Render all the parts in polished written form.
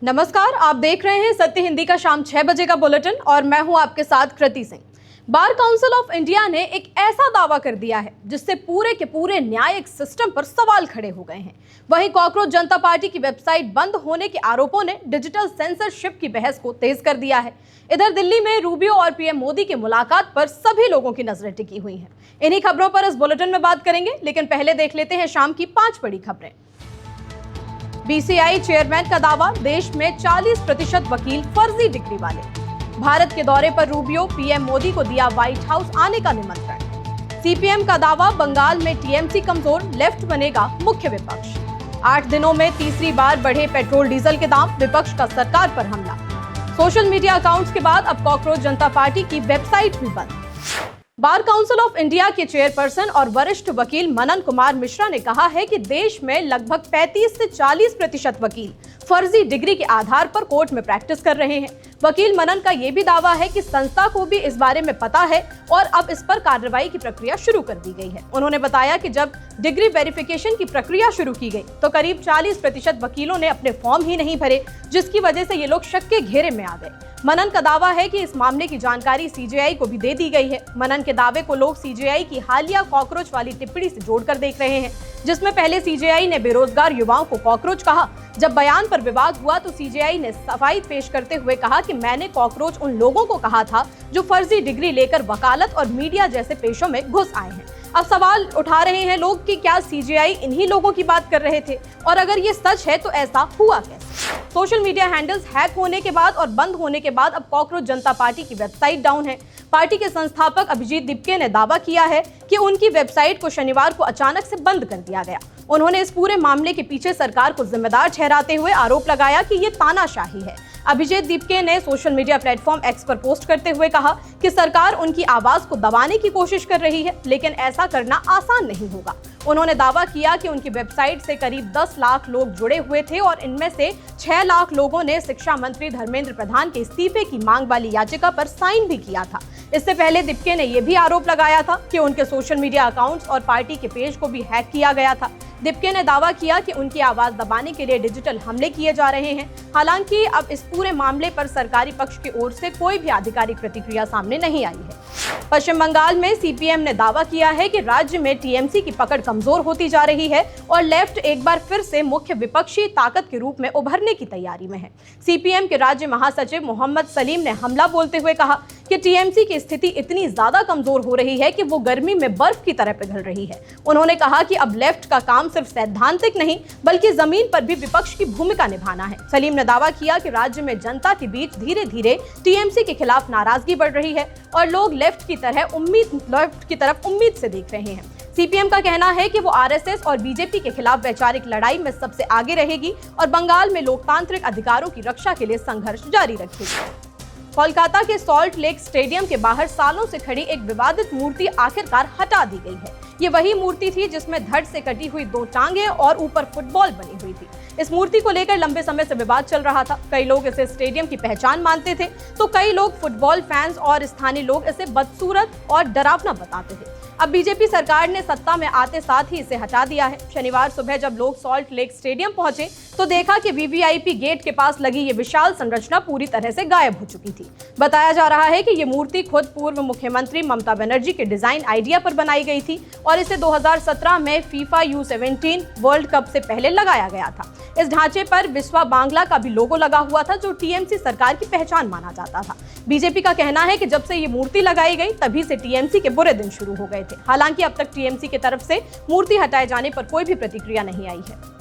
नमस्कार, आप देख रहे हैं सत्य हिंदी का शाम 6 बजे का बुलेटिन और मैं हूं आपके साथ Kriti Singh. Bar council of India ने एक ऐसा दावा कर दिया है जिससे पूरे के पूरे न्यायिक सिस्टम पर सवाल खड़े हो गए हैं। वहीं कॉकरोच जनता पार्टी की वेबसाइट बंद होने के आरोपों ने डिजिटल सेंसरशिप की बहस को तेज कर दिया है। इधर दिल्ली में रूबियो और पीएम मोदी की मुलाकात पर सभी लोगों की नजरें टिकी हुई हैं। इन्हीं खबरों पर इस बुलेटिन में बात करेंगे, लेकिन पहले देख लेते हैं शाम की 5 बड़ी खबरें। बीसीआई चेयरमैन का दावा, देश में 40% वकील फर्जी डिग्री वाले। भारत के दौरे पर रूबियो, पीएम मोदी को दिया व्हाइट हाउस आने का निमंत्रण। सीपीएम का दावा, बंगाल में टीएमसी कमजोर, लेफ्ट बनेगा मुख्य विपक्ष। 8 दिनों में तीसरी बार बढ़े पेट्रोल डीजल के दाम, विपक्ष का सरकार पर हमला। सोशल मीडिया अकाउंट्स के बाद अब कॉकरोच जनता पार्टी की वेबसाइट भी बंद। बार काउंसिल ऑफ इंडिया के चेयरपर्सन और वरिष्ठ वकील मनन कुमार मिश्रा ने कहा है कि देश में लगभग 35 से 40% वकील फर्जी डिग्री के आधार पर कोर्ट में प्रैक्टिस कर रहे हैं। वकील मनन का यह भी दावा है कि संस्था को भी इस बारे में पता है और अब इस पर कार्रवाई की प्रक्रिया शुरू कर दी गई है। उन्होंने बताया कि जब डिग्री वेरिफिकेशन की प्रक्रिया शुरू की गई तो करीब 40% वकीलों ने अपने फॉर्म ही नहीं भरे, जिसकी वजह से ये लोग शक के घेरे में आ गए। मनन का दावा है कि इस मामले की जानकारी सीजेआई को भी दे दी गई है। मनन के दावे को लोग सीजेआई की हालिया कॉकरोच वाली टिप्पणी से जोड़कर देख रहे हैं, जिसमें पहले सीजेआई ने बेरोजगार युवाओं को कॉकरोच कहा। जब बयान पर विवाद हुआ तो सीजेआई ने सफाई पेश करते हुए कहा कि मैंने कॉकरोच उन लोगों को कहा था जो फर्जी डिग्री लेकर वकालत और मीडिया जैसे पेशों में घुस आए हैं। अब सवाल उठा रहे हैं लोग कि क्या सीजेआई इन्हीं लोगों की बात कर रहे थे, और अगर ये सच है तो ऐसा हुआ कैसे। सोशल मीडिया हैंडल्स हैक होने के बाद और बंद होने के बाद अब कॉकरोच जनता पार्टी की वेबसाइट डाउन है। पार्टी के संस्थापक अभिजीत दिपके ने दावा किया है कि उनकी वेबसाइट को शनिवार को अचानक से बंद कर दिया गया। उन्होंने इस पूरे मामले के पीछे सरकार को जिम्मेदार ठहराते हुए आरोप लगाया कि ये तानाशाही है। अभिजीत दिपके ने सोशल मीडिया प्लेटफॉर्म एक्स पर पोस्ट करते हुए कहा कि सरकार उनकी आवाज को दबाने की कोशिश कर रही है, लेकिन ऐसा करना आसान नहीं होगा। उन्होंने दावा किया कि उनकी वेबसाइट से करीब 10 लाख लोग जुड़े हुए थे और इनमें से 6 लाख लोगों ने शिक्षा मंत्री धर्मेंद्र प्रधान के इस्तीफे की मांग वाली याचिका पर साइन भी किया था। इससे पहले दिपके ने यह भी आरोप लगाया था कि उनके सोशल मीडिया अकाउंट्स और पार्टी के पेज को भी हैक किया गया था। दिपके ने दावा किया कि उनकी आवाज दबाने के लिए डिजिटल हमले किए जा रहे हैं। हालांकि अब इस पूरे मामले पर सरकारी पक्ष की ओर से कोई भी आधिकारिक प्रतिक्रिया सामने नहीं आई है। पश्चिम बंगाल में सीपीएम ने दावा किया है कि राज्य में टीएमसी की पकड़ कमजोर होती जा रही है और लेफ्ट एक बार फिर से मुख्य विपक्षी ताकत के रूप में उभरने की तैयारी में है। सीपीएम के राज्य महासचिव मोहम्मद सलीम ने हमला बोलते हुए कहा कि टीएमसी की स्थिति इतनी ज्यादा कमजोर हो रही है कि वो गर्मी में बर्फ की तरह पिघल रही है। उन्होंने कहा कि अब लेफ्ट का काम सिर्फ सैद्धांतिक नहीं बल्कि जमीन पर भी विपक्ष की भूमिका निभाना है। सलीम ने दावा किया कि राज्य में जनता के बीच धीरे धीरे टीएमसी के खिलाफ नाराजगी बढ़ रही है और लोग लेफ्ट की तरफ उम्मीद से देख रहे हैं। सीपीएम का कहना है कि वो आरएसएस और बीजेपी के खिलाफ वैचारिक लड़ाई में सबसे आगे रहेगी और बंगाल में लोकतांत्रिक अधिकारों की रक्षा के लिए संघर्ष जारी रखेगी। कोलकाता के सॉल्ट लेक स्टेडियम के बाहर सालों से खड़ी एक विवादित मूर्ति आखिरकार हटा दी गई है। ये वही मूर्ति थी जिसमें धड़ से कटी हुई 2 टांगे और ऊपर फुटबॉल बनी हुई थी। इस मूर्ति को लेकर लंबे समय से विवाद चल रहा था। कई लोग इसे स्टेडियम की पहचान मानते थे तो कई लोग फुटबॉल फैंस और स्थानीय लोग इसे बदसूरत और डरावना बताते थे। अब बीजेपी सरकार ने सत्ता में आते साथ ही इसे हटा दिया है। शनिवार सुबह जब लोग सॉल्ट लेक स्टेडियम पहुंचे तो देखा कि वीवीआईपी गेट के पास लगी ये विशाल संरचना पूरी तरह से गायब हो चुकी थी। बताया जा रहा है कि ये मूर्ति खुद पूर्व मुख्यमंत्री ममता बनर्जी के डिजाइन आइडिया पर बनाई गई थी और इसे 2017 में फीफा U17 वर्ल्ड कप से पहले लगाया गया था। इस ढांचे पर विश्वा बांग्ला का भी लोगो लगा हुआ था जो टीएमसी सरकार की पहचान माना जाता था। बीजेपी का कहना है कि जब से ये मूर्ति लगाई गई तभी से टीएमसी के बुरे दिन शुरू हो गए थे। हालांकि अब तक टीएमसी की तरफ से मूर्ति हटाए जाने पर कोई भी प्रतिक्रिया नहीं आई है।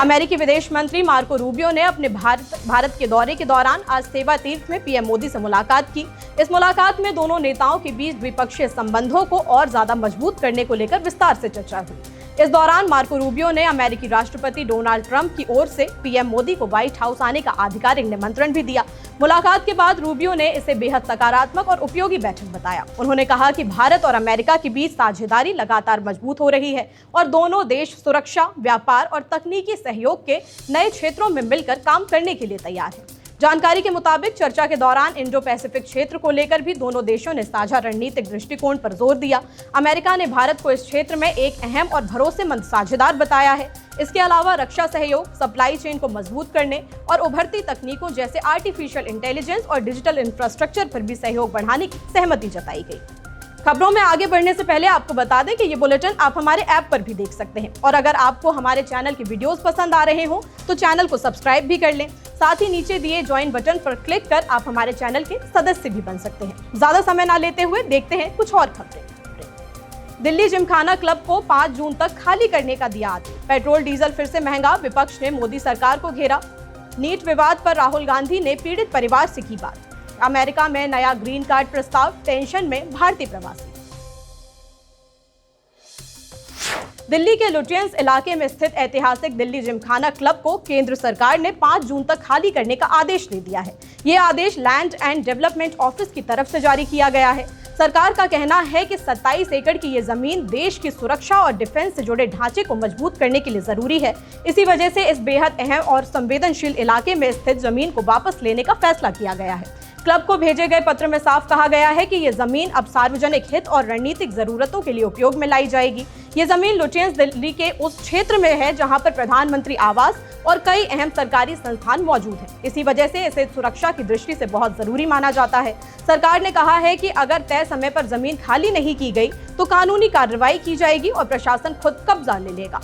अमेरिकी विदेश मंत्री मार्को रूबियो ने अपने भारत के दौरे के दौरान आज सेवा तीर्थ में पीएम मोदी से मुलाकात की। इस मुलाकात में दोनों नेताओं के बीच द्विपक्षीय संबंधों को और ज्यादा मजबूत करने को लेकर विस्तार से चर्चा हुई। इस दौरान मार्को रूबियो ने अमेरिकी राष्ट्रपति डोनाल्ड ट्रंप की ओर से पीएम मोदी को व्हाइट हाउस आने का आधिकारिक निमंत्रण भी दिया। मुलाकात के बाद रूबियो ने इसे बेहद सकारात्मक और उपयोगी बैठक बताया। उन्होंने कहा कि भारत और अमेरिका के बीच साझेदारी लगातार मजबूत हो रही है और दोनों देश सुरक्षा, व्यापार और तकनीकी सहयोग के नए क्षेत्रों में मिलकर काम करने के लिए तैयार हैं। जानकारी के मुताबिक चर्चा के दौरान इंडो पैसिफिक क्षेत्र को लेकर भी दोनों देशों ने साझा रणनीतिक दृष्टिकोण पर जोर दिया। अमेरिका ने भारत को इस क्षेत्र में एक अहम और भरोसेमंद साझेदार बताया है। इसके अलावा रक्षा सहयोग, सप्लाई चेन को मजबूत करने और उभरती तकनीकों जैसे आर्टिफिशियल इंटेलिजेंस और डिजिटल इंफ्रास्ट्रक्चर पर भी सहयोग बढ़ाने की सहमति जताई गई। खबरों में आगे बढ़ने से पहले आपको बता दें कि ये बुलेटिन आप हमारे ऐप पर भी देख सकते हैं और अगर आपको हमारे चैनल की वीडियोस पसंद आ रहे हो तो चैनल को सब्सक्राइब भी कर लें। साथ ही नीचे दिए ज्वाइन बटन पर क्लिक कर आप हमारे चैनल के सदस्य भी बन सकते हैं। ज्यादा समय ना लेते हुए देखते हैं कुछ और खबरें। दिल्ली जिमखाना क्लब को 5 जून तक खाली करने का दिया आदेश। पेट्रोल डीजल फिर से महंगा, विपक्ष ने मोदी सरकार को घेरा। नीट विवाद पर राहुल गांधी ने पीड़ित परिवार से की बात। अमेरिका में नया ग्रीन कार्ड प्रस्ताव, टेंशन में भारतीय प्रवासी। दिल्ली के लुटियंस इलाके में स्थित ऐतिहासिक दिल्ली जिमखाना क्लब को केंद्र सरकार ने 5 जून तक खाली करने का आदेश दे दिया है। ये आदेश लैंड एंड डेवलपमेंट ऑफिस की तरफ से जारी किया गया है। सरकार का कहना है कि 27 एकड़ की ये जमीन देश की सुरक्षा और डिफेंस से जुड़े ढांचे को मजबूत करने के लिए जरूरी है। इसी वजह से इस बेहद अहम और संवेदनशील इलाके में स्थित जमीन को वापस लेने का फैसला किया गया है। क्लब को भेजे गए पत्र में साफ कहा गया है कि ये जमीन अब सार्वजनिक हित और रणनीतिक जरूरतों के लिए उपयोग में लाई जाएगी। ये जमीन लुटियंस दिल्ली के उस क्षेत्र में है जहां पर प्रधानमंत्री आवास और कई अहम सरकारी संस्थान मौजूद हैं। इसी वजह से इसे सुरक्षा की दृष्टि से बहुत जरूरी माना जाता है। सरकार ने कहा है कि अगर तय समय पर जमीन खाली नहीं की गई तो कानूनी कार्रवाई की जाएगी और प्रशासन खुद कब्जा ले लेगा।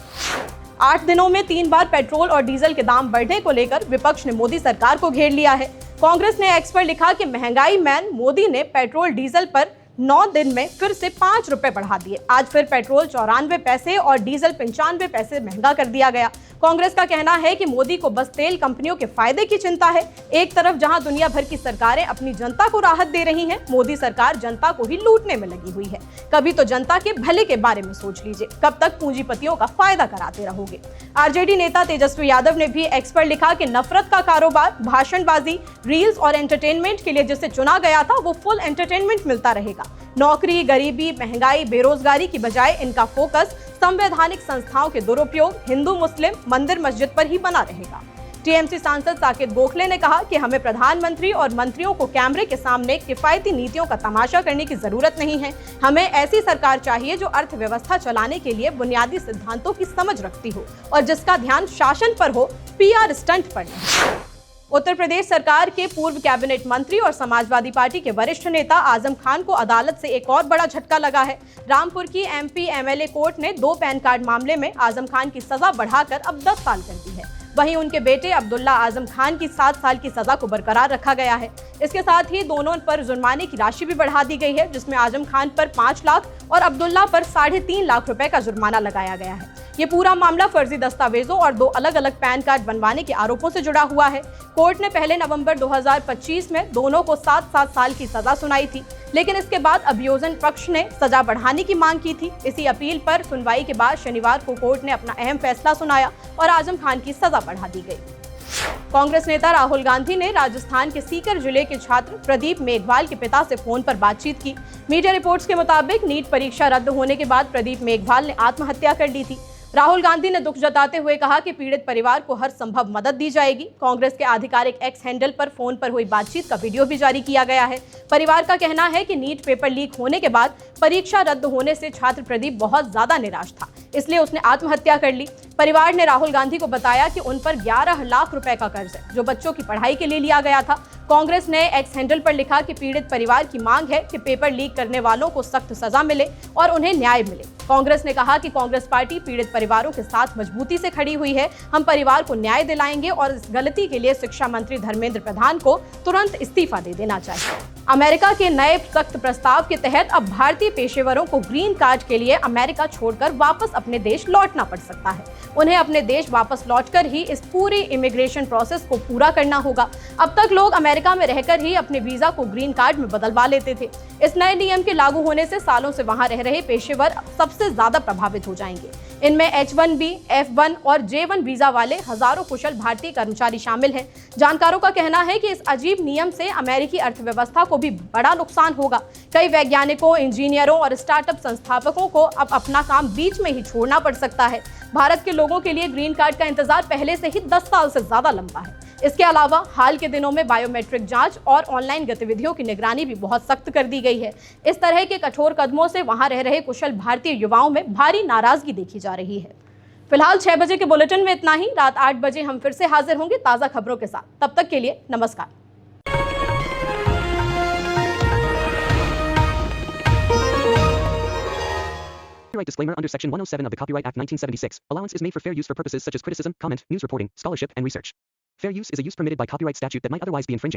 8 दिनों में 3 बार पेट्रोल और डीजल के दाम बढ़ने को लेकर विपक्ष ने मोदी सरकार को घेर लिया है। कांग्रेस ने एक्स पर लिखा कि महंगाई मैन मोदी ने पेट्रोल डीजल पर 9 दिन में फिर से 5 रुपए बढ़ा दिए। आज फिर पेट्रोल 94 पैसे और डीजल 95 पैसे महंगा कर दिया गया। कांग्रेस का कहना है कि मोदी को बस तेल कंपनियों के फायदे की चिंता है। एक तरफ जहां दुनिया भर की सरकारें अपनी जनता को राहत दे रही हैं, मोदी सरकार जनता को ही लूटने में लगी हुई है। कभी तो जनता के भले के बारे में सोच लीजिए, कब तक पूंजीपतियों का फायदा कराते रहोगे। आरजेडी नेता तेजस्वी यादव ने भी एक्स पर लिखा कि नफरत का कारोबार, भाषणबाजी, रील्स और एंटरटेनमेंट के लिए जिसे चुना गया था वो फुल एंटरटेनमेंट मिलता रहेगा। नौकरी, गरीबी, महंगाई, बेरोजगारी की बजाय इनका फोकस संवैधानिक संस्थाओं के दुरुपयोग, हिंदू मुस्लिम, मंदिर मस्जिद पर ही बना रहेगा। टीएमसी सांसद साकेत गोखले ने कहा कि हमें प्रधानमंत्री और मंत्रियों को कैमरे के सामने किफायती नीतियों का तमाशा करने की जरूरत नहीं है। हमें ऐसी सरकार चाहिए जो अर्थव्यवस्था चलाने के लिए बुनियादी सिद्धांतों की समझ रखती हो और जिसका ध्यान शासन पर हो, पीआर स्टंट पर नहीं। उत्तर प्रदेश सरकार के पूर्व कैबिनेट मंत्री और समाजवादी पार्टी के वरिष्ठ नेता आजम खान को अदालत से एक और बड़ा झटका लगा है। रामपुर की एमपी एमएलए कोर्ट ने 2 पैन कार्ड मामले में आजम खान की सजा बढ़ाकर अब 10 साल कर दी है। वहीं उनके बेटे अब्दुल्ला आजम खान की 7 साल की सजा को बरकरार रखा गया है। इसके साथ ही दोनों पर जुर्माने की राशि भी बढ़ा दी गई है, जिसमें आजम खान पर 5 लाख और अब्दुल्ला पर 3.5 लाख रुपए का जुर्माना लगाया गया है। ये पूरा मामला फर्जी दस्तावेजों और 2 अलग अलग पैन कार्ड बनवाने के आरोपों से जुड़ा हुआ है। कोर्ट ने पहले नवंबर 2025 में दोनों को 7-7 साल की सजा सुनाई थी, लेकिन इसके बाद अभियोजन पक्ष ने सजा बढ़ाने की मांग की थी। इसी अपील पर सुनवाई के बाद शनिवार को कोर्ट ने अपना अहम फैसला सुनाया और आजम खान की सजा बढ़ा दी गई। कांग्रेस नेता राहुल गांधी ने राजस्थान के सीकर जिले के छात्र प्रदीप मेघवाल के पिता से फोन पर बातचीत की। मीडिया रिपोर्ट्स के मुताबिक नीट परीक्षा रद्द होने के बाद प्रदीप मेघवाल ने आत्महत्या कर ली थी। राहुल गांधी ने दुख जताते हुए कहा कि पीड़ित परिवार को हर संभव मदद दी जाएगी। कांग्रेस के आधिकारिक एक्स हैंडल पर फोन पर हुई बातचीत का वीडियो भी जारी किया गया है। परिवार का कहना है कि नीट पेपर लीक होने के बाद परीक्षा रद्द होने से छात्र प्रदीप बहुत ज्यादा निराश था, इसलिए उसने आत्महत्या कर ली। परिवार ने राहुल गांधी को बताया कि उन पर 11 लाख रुपए का कर्ज है, जो बच्चों की पढ़ाई के लिए लिया गया था। कांग्रेस ने एक्स हैंडल पर लिखा कि पीड़ित परिवार की मांग है कि पेपर लीक करने वालों को सख्त सजा मिले और उन्हें न्याय मिले। कांग्रेस ने कहा कि कांग्रेस पार्टी पीड़ित परिवारों के साथ मजबूती से खड़ी हुई है। हम परिवार को न्याय दिलाएंगे और इस गलती के लिए शिक्षा मंत्री धर्मेंद्र प्रधान को तुरंत इस्तीफा दे देना चाहिए। अमेरिका के नए सख्त प्रस्ताव के तहत अब भारतीय पेशेवरों को ग्रीन कार्ड के लिए अमेरिका छोड़कर वापस अपने देश लौटना पड़ सकता है। उन्हें अपने देश वापस लौटकर ही इस पूरी इमिग्रेशन प्रोसेस को पूरा करना होगा। अब तक लोग अमेरिका में रहकर ही अपने वीजा को ग्रीन कार्ड में बदलवा लेते थे। इस नए नियम के लागू होने से सालों से वहां रह रहे पेशेवर सबसे ज्यादा प्रभावित हो जाएंगे। इनमें H1B, F1 और J1 वीजा वाले हजारों कुशल भारतीय कर्मचारी शामिल हैं। जानकारों का कहना है कि इस अजीब नियम से अमेरिकी अर्थव्यवस्था को भी बड़ा नुकसान होगा। कई वैज्ञानिकों, इंजीनियरों और स्टार्टअप संस्थापकों को अब अपना काम बीच में ही छोड़ना पड़ सकता है। भारत के लोगों के लिए ग्रीन कार्ड का इंतजार पहले से ही 10 साल से ज्यादा लंबा है। इसके अलावा हाल के दिनों में बायोमेट्रिक जांच और ऑनलाइन गतिविधियों की निगरानी भी बहुत सख्त कर दी गई है। इस तरह के कठोर कदमों से वहां रह रहे कुशल भारतीय युवाओं में भारी नाराजगी देखी जा रही है। फिलहाल 6 बजे के बुलेटिन में इतना ही। रात 8 बजे हम फिर से हाजिर होंगे ताजा खबरों के साथ। तब तक के लिए नमस्कार। Copyright disclaimer under Section 107 of the Copyright Act 1976. Allowance is made for fair use for purposes such as criticism, comment, news reporting, scholarship, and research. Fair use is a use permitted by copyright statute that might otherwise be infringing.